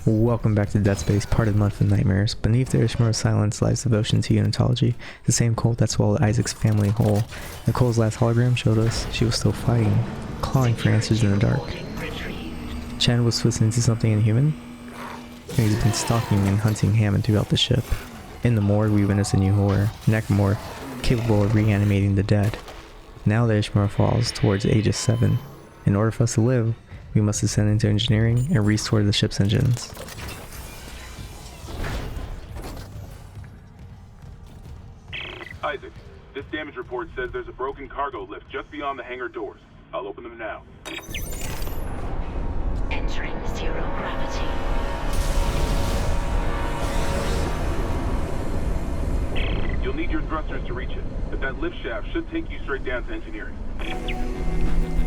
Welcome back to Dead Space, part of the Month of Nightmares. Beneath the Ishimura silence lies devotion to unitology, the same cult that swallowed Isaac's family whole. Nicole's last hologram showed us she was still fighting, clawing for answers in the dark. Chen was twisted into something inhuman, and he's been stalking and hunting Hammond throughout the ship. In the morgue, we witness a new horror, Necromorph, capable of reanimating the dead. Now the Ishimura falls towards Aegis 7. In order for us to live, we must descend into engineering and restore the ship's engines. Isaac, this damage report says there's a broken cargo lift just beyond the hangar doors. I'll open them now. Entering zero gravity. You'll need your thrusters to reach it, but that lift shaft should take you straight down to engineering.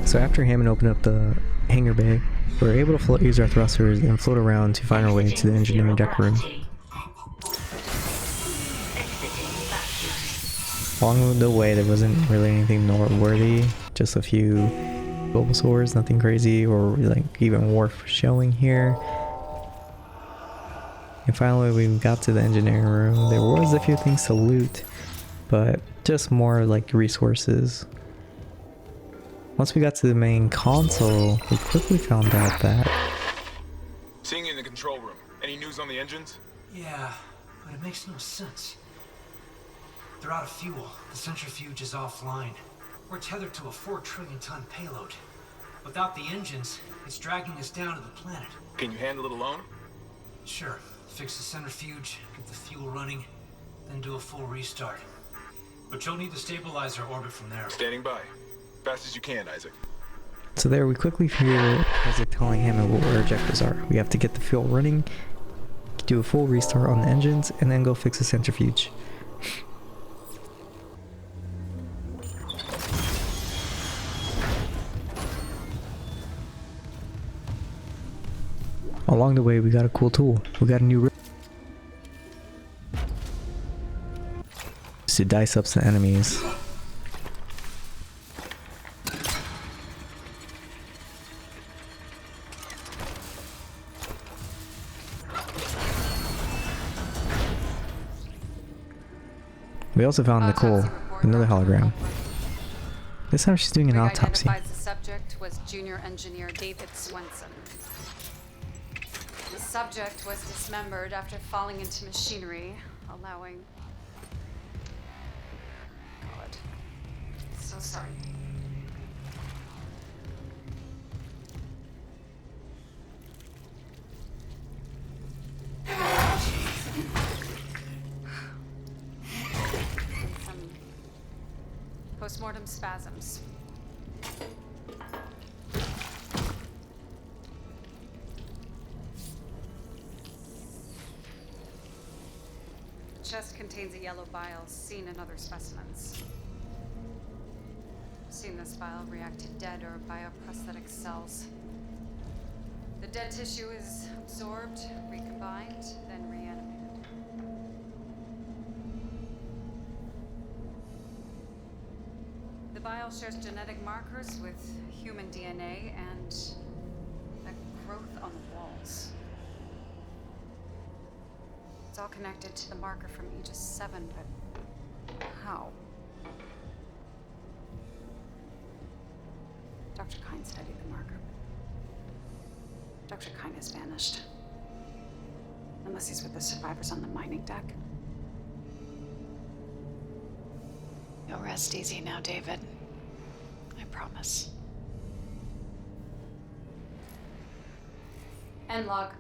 So after Hammond opened up the hangar bay, we were able to use our thrusters and float around to find our way to the engineering deck room. Along the way, there wasn't really anything noteworthy, just a few Bulbasaurs, nothing crazy or like even worth showing here. And finally we got to the engineering room. There was a few things to loot, but just more like resources. Once we got to the main console, we quickly found out that... Seeing you in the control room. Any news on the engines? Yeah, but it makes no sense. They're out of fuel. The Centrifuge is offline. We're tethered to a 4 trillion ton payload. Without the engines, it's dragging us down to the planet. Can you handle it alone? Sure. Fix the Centrifuge, get the fuel running, then do a full restart. But you'll need to stabilize our orbit from there. Standing by. Fast as you can, Isaac. So there we quickly hear Isaac telling Hammond what our objectives are. We have to get the fuel running, do a full restart on the engines, and then go fix the Centrifuge. Along the way we got a cool tool. We got a new to dice up some enemies. We also found Nicole, another hologram. This time she's doing an autopsy. The subject was junior engineer David Swenson. The subject was dismembered after falling into machinery, allowing... God. So sorry. Some postmortem spasms. The chest contains a yellow bile seen in other specimens. I've seen this bile react to dead or bioprosthetic cells. The dead tissue is absorbed, recombined, then reanimated. The bile shares genetic markers with human DNA and a growth on the walls. It's all connected to the marker from Aegis 7, but how? Dr. Kine studied the marker. Dr. Kine has vanished. Unless he's with the survivors on the mining deck. You'll rest easy now, David. I promise. End log.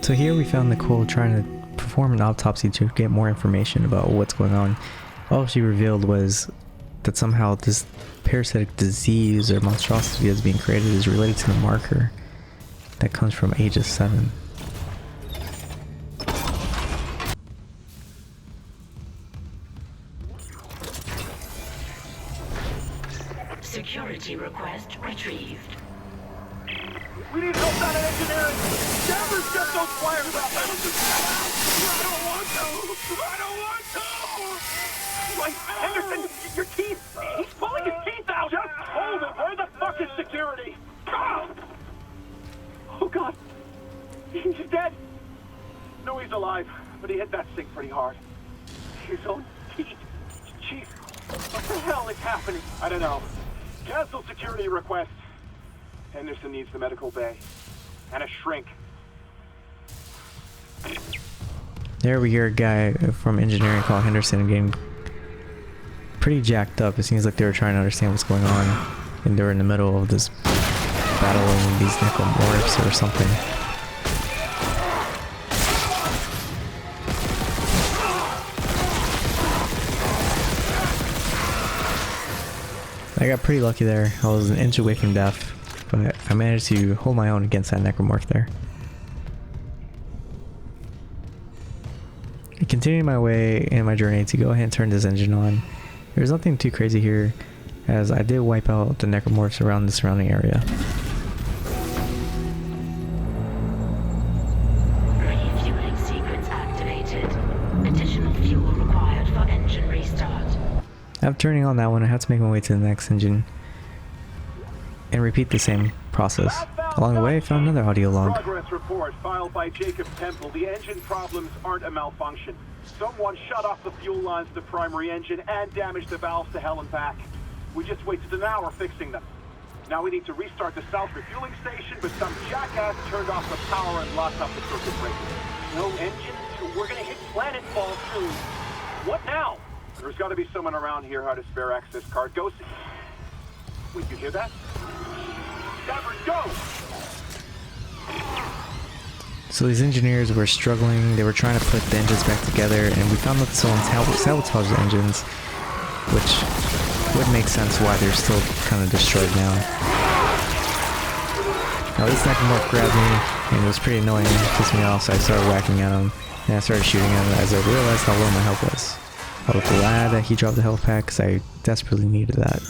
So here we found Nicole trying to perform an autopsy to get more information about what's going on. All she revealed was that somehow this parasitic disease or monstrosity that's being created is related to the marker that comes from Aegis 7. Security request retrieved. We need help down in engineering! Never get those flyers up! I don't want to! I don't want to! Like, Henderson, your teeth! He's pulling his teeth out! Just hold it! Where the fuck is security? Oh God! He's dead! No, he's alive, but he hit that sink pretty hard. His own teeth. Chief, what the hell is happening? I don't know. Cancel security request. Henderson needs the medical bay. And a shrink. There we hear a guy from engineering called Henderson getting pretty jacked up. It seems like they were trying to understand what's going on, and they were in the middle of this battling these Necromorphs or something. I got pretty lucky there. I was an inch away from death, but I managed to hold my own against that Necromorph there. I continued my way in my journey to go ahead and turn this engine on. There's nothing too crazy here, as I did wipe out the Necromorphs around the surrounding area. Refueling sequence activated. Additional fuel required for engine restart. After turning on that one, I had to make my way to the next engine and repeat the same process. Along the way, I found another audio log. Progress report filed by Jacob Temple. The engine problems aren't a malfunction. Someone shut off the fuel lines to the primary engine and damaged the valves to hell and back. We just wasted an hour fixing them. Now we need to restart the south refueling station, but some jackass turned off the power and locked up the circuit breaker. No engines? We're gonna hit planetfall soon. What now? There's gotta be someone around here who had a spare access card. Go see. Wait, you hear that? Davers, go! So these engineers were struggling. They were trying to put the engines back together, and we found that someone sabotaged the engines, which would make sense why they're still kind of destroyed now. Now this Necromorph grabbed me, and it was pretty annoying. It pissed me off, so I started whacking at him, and I started shooting at him as I realized how low my health was. I was glad that he dropped the health pack, because I desperately needed that.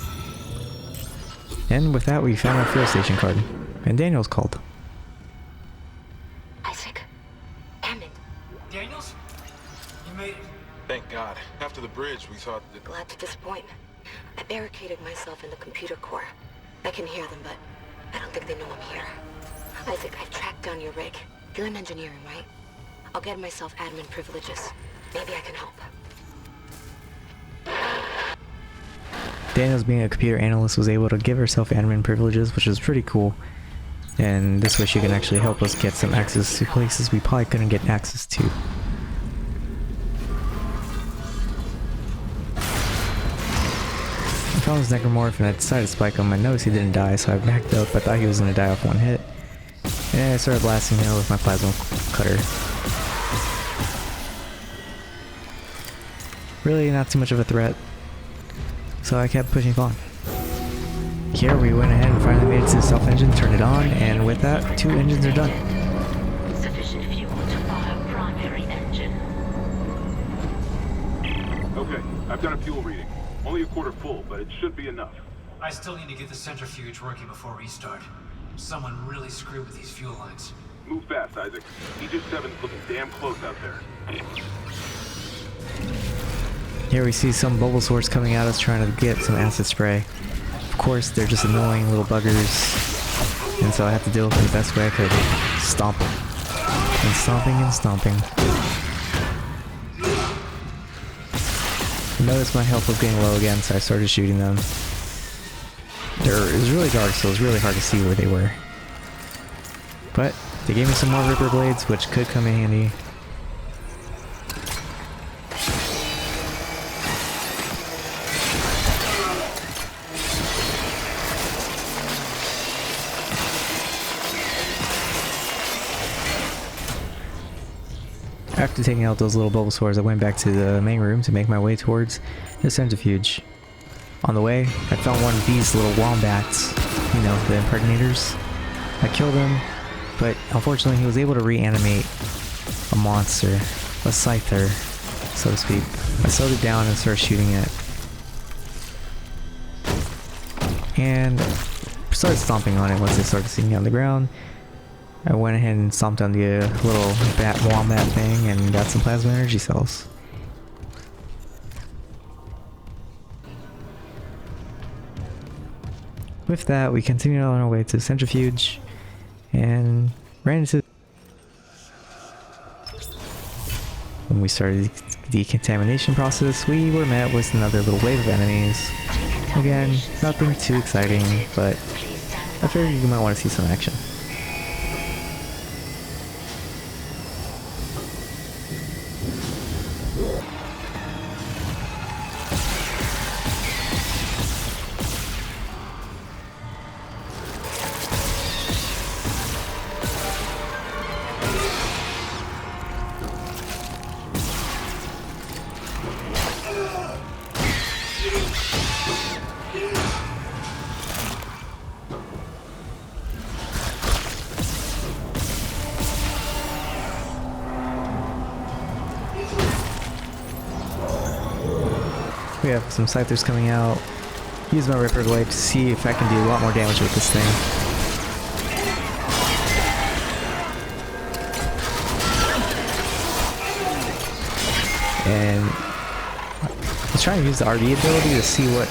And with that, we found our fuel station card, and Daniel's called. Isaac. Damn it. Daniels? You made it. Thank God. After the bridge, we thought that... Glad to disappoint. I barricaded myself in the computer core. I can hear them, but I don't think they know I'm here. Isaac, I've tracked down your rig. You're in engineering, right? I'll get myself admin privileges. Maybe I can help. Daniels, being a computer analyst, was able to give herself admin privileges, which is pretty cool. And this way she can actually help us get some access to places we probably couldn't get access to. I found this Necromorph and I decided to spike him. I noticed he didn't die, so I backed up. I thought he was going to die off one hit. And I started blasting him with my plasma cutter. Really not too much of a threat, so I kept pushing on. Here we went ahead and finally made it to the stealth engine, turned it on, and with that, 2 engines are done. Sufficient fuel to fire primary engine. Okay, I've got a fuel reading. Only a quarter full, but it should be enough. I still need to get the centrifuge working before restart. Someone really screwed with these fuel lines. Move fast, Isaac. Aegis 7's looking damn close out there. Here we see some bubble swords coming at us trying to get some acid spray. Of course, they're just annoying little buggers, and so I have to deal with them the best way I could. Stomping. And stomping and stomping. I noticed my health was getting low again, so I started shooting them. It was really dark, so it was really hard to see where they were. But they gave me some more Ripper Blades, which could come in handy. After taking out those little bubble swords, I went back to the main room to make my way towards the Centrifuge. On the way, I found one of these little wombats, you know, the impregnators. I killed him, but unfortunately he was able to reanimate a monster, a scyther, so to speak. I slowed it down and started shooting it. And started stomping on it once I started seeing it on the ground. I went ahead and stomped on the little bat wombat thing and got some plasma energy cells. With that, we continued on our way to the Centrifuge, and ran into... When we started the decontamination process, we were met with another little wave of enemies. Again, nothing too exciting, but I figured you might want to see some action. We have some scythers coming out. Use my Ripper Blade to see if I can do a lot more damage with this thing. And I was trying to use the RB ability to see what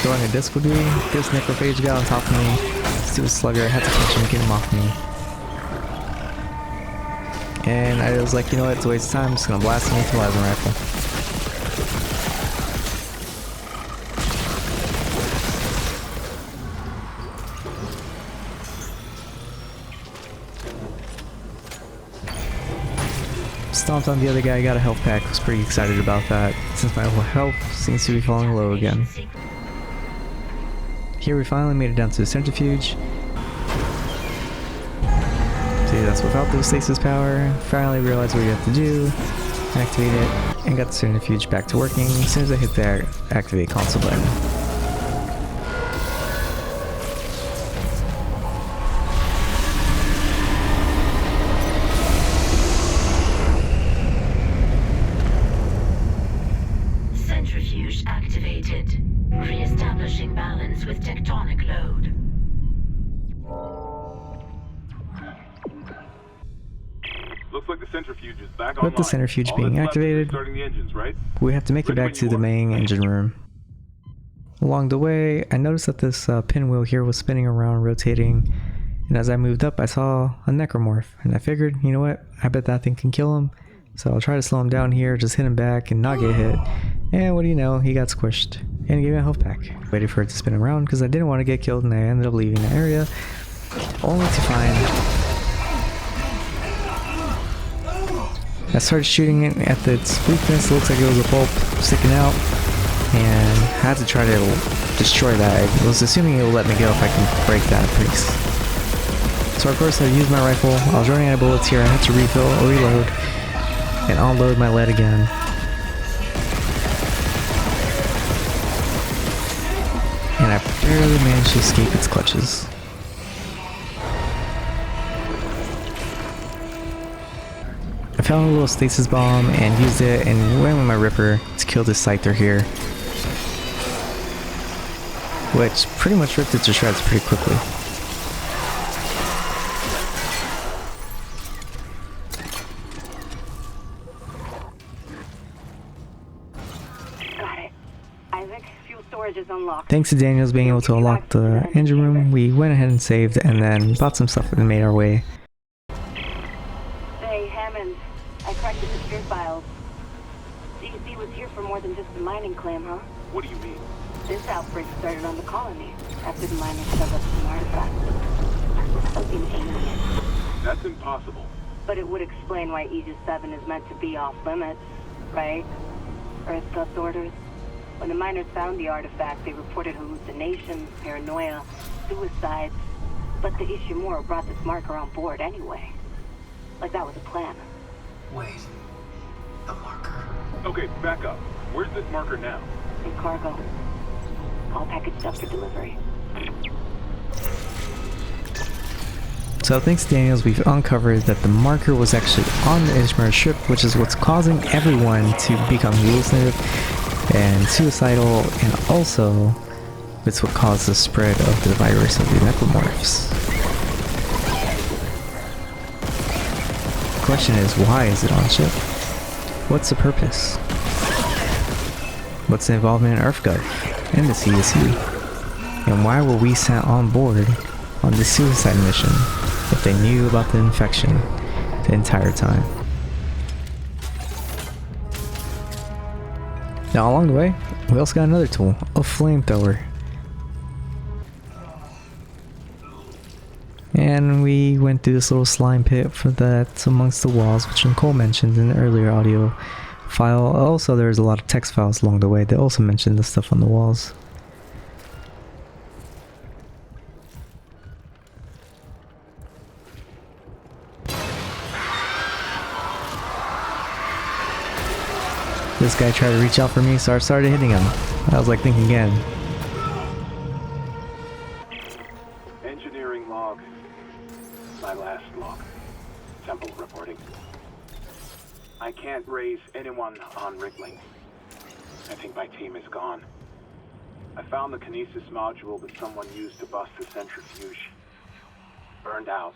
throwing a disc would do. This Necrophage got on top of me. Stupid slugger, I had to punch him and get him off me. And I was like, you know what, it's a waste of time, I'm just gonna blast him with the plasma rifle. Stomped on the other guy, got a health pack, was pretty excited about that, since my health seems to be falling low again. Here we finally made it down to the Centrifuge. See, that's without the stasis power. Finally realized what you have to do, activate it, and got the Centrifuge back to working as soon as I hit the activate console button. Centrifuge activated. Re-establishing balance with tectonic load. Looks like the centrifuge is back With online. the Centrifuge All being that's left is activated, restarting the engines, right? we have to make it Ready back when to you the are. main engine room. Along the way, I noticed that this pinwheel here was spinning around, rotating, and as I moved up, I saw a Necromorph, and I figured, you know what, I bet that thing can kill him, so I'll try to slow him down here, just hit him back and not get hit, and what do you know, he got squished, and gave me a health pack. Waited for it to spin around because I didn't want to get killed, and I ended up leaving the area, only to find... I started shooting it at its weakness, it looks like it was a bulb sticking out, and I had to try to destroy that. I was assuming it will let me go if I can break that piece. So of course I used my rifle, I was running out of bullets here, I had to refill or reload, and unload my lead again. And I barely managed to escape its clutches. I found a little stasis bomb and used it and went with my Ripper to kill this Scyther here, which pretty much ripped it to shreds pretty quickly. Got it. Isaac, fuel storage is unlocked. Thanks to Daniels being able to unlock the engine room, we went ahead and saved and then bought some stuff and made our way. Hey, Hammond. I cracked the secure files. CEC was here for more than just the mining claim, huh? What do you mean? This outbreak started on the colony after the miners dug up some artifacts. Something alien. That's impossible. But it would explain why Aegis 7 is meant to be off limits, right? Earth Plus orders. When the miners found the artifact, they reported hallucinations, paranoia, suicides. But the Ishimura brought this marker on board anyway. Like that was a plan. Wait. The marker? Okay, back up. Where's this marker now? In cargo. All packaged up for delivery. So thanks to Daniels, we've uncovered that the marker was actually on the Ishimura ship, which is what's causing everyone to become hallucinative and suicidal, and also it's what caused the spread of the virus of the Necromorphs. The question is, why is it on ship? What's the purpose? What's the involvement in EarthGov and the CSU? And why were we sent on board on this suicide mission? if they knew about the infection the entire time. Now along the way, we also got another tool, a flamethrower. And we went through this little slime pit for that's amongst the walls, which Nicole mentioned in the earlier audio file. Also, there's a lot of text files along the way that also mentioned the stuff on the walls. This guy tried to reach out for me, so I started hitting him. I was like thinking again. Engineering log. My last log. Temple reporting. I can't raise anyone on Wriggling. I think my team is gone. I found the kinesis module that someone used to bust the centrifuge. Burned out.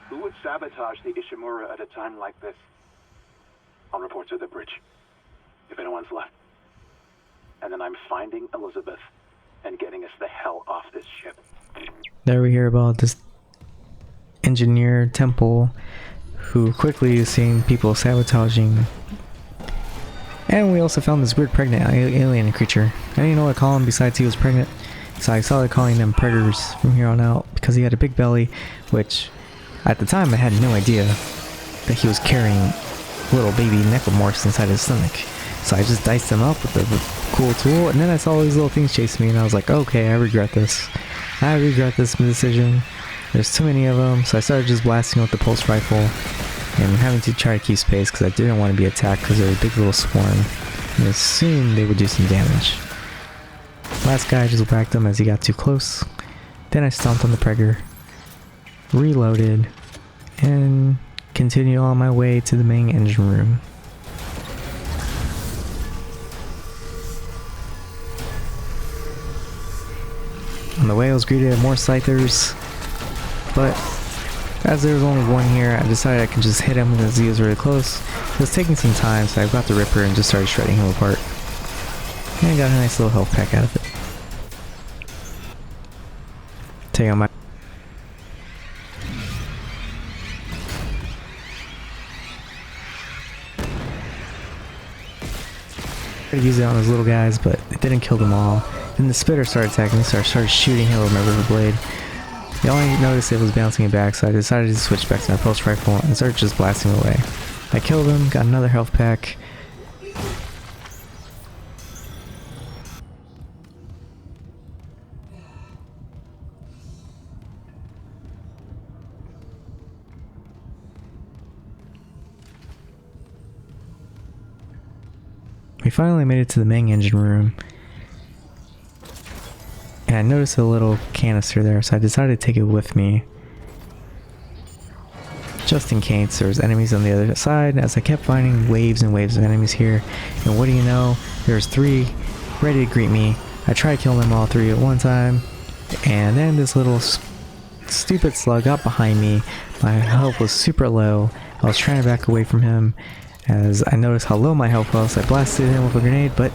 Who would sabotage the Ishimura at a time like this? I'll report to the bridge, if anyone's left. And then I'm finding Elizabeth and getting us the hell off this ship. There we hear about this engineer temple who quickly is seeing people sabotaging. And we also found this weird pregnant alien creature. I didn't know what to call him besides he was pregnant, so I started calling them preggers from here on out because he had a big belly, which at the time I had no idea that he was carrying little baby necromorphs inside his stomach. So I just diced them up with a cool tool, and then I saw all these little things chase me, and I was like, okay, I regret this. I regret this decision. There's too many of them, so I started just blasting with the pulse rifle and having to try to keep space because I didn't want to be attacked because they're a big little swarm, and as soon they would do some damage. Last guy, I just whacked him as he got too close. Then I stomped on the pregger, reloaded, and continue on my way to the main engine room. On the way I was greeted with more scythers, but as there was only one here, I decided I could just hit him because he was really close. It was taking some time, so I got the Ripper and just started shredding him apart. And I got a nice little health pack out of it. Take out my use it on those little guys, but it didn't kill them all. Then the spitter started attacking me, so I started shooting him with my river blade. The only noticed it was bouncing it back, so I decided to switch back to my pulse rifle and started just blasting away. I killed him, got another health pack. We finally made it to the main engine room, and I noticed a little canister there, so I decided to take it with me, just in case there was enemies on the other side, as I kept finding waves and waves of enemies here, and what do you know, there's 3 ready to greet me. I tried killing them all 3 at one time, and then this little stupid slug got behind me. My health was super low. I was trying to back away from him, as I noticed how low my health was. I blasted him with a grenade, but